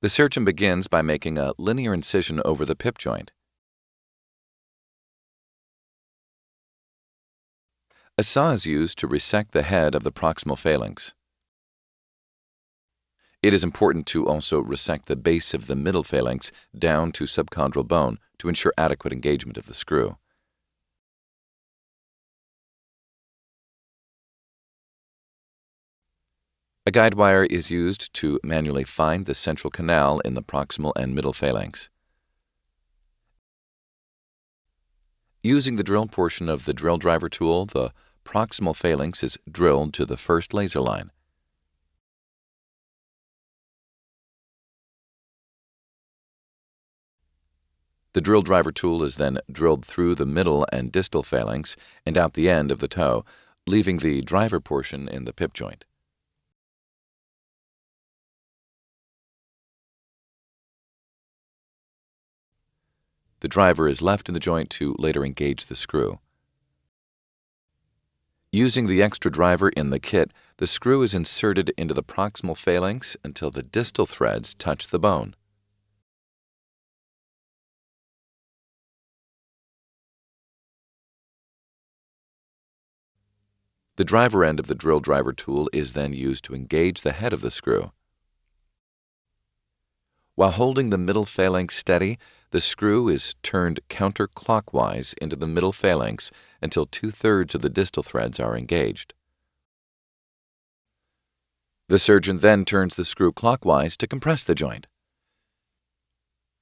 The surgeon begins by making a linear incision over the pip joint. A saw is used to resect the head of the proximal phalanx. It is important to also resect the base of the middle phalanx down to subchondral bone to ensure adequate engagement of the screw. A guide wire is used to manually find the central canal in the proximal and middle phalanx. Using the drill portion of the drill driver tool, the proximal phalanx is drilled to the first laser line. The drill driver tool is then drilled through the middle and distal phalanx and out the end of the toe, leaving the driver portion in the pip joint. The driver is left in the joint to later engage the screw. Using the extra driver in the kit, the screw is inserted into the proximal phalanx until the distal threads touch the bone. The driver end of the drill driver tool is then used to engage the head of the screw. While holding the middle phalanx steady, the screw is turned counterclockwise into the middle phalanx until 2/3 of the distal threads are engaged. The surgeon then turns the screw clockwise to compress the joint.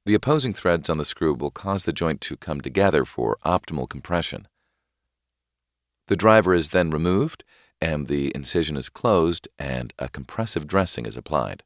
The opposing threads on the screw will cause the joint to come together for optimal compression. The driver is then removed, and the incision is closed, and a compressive dressing is applied.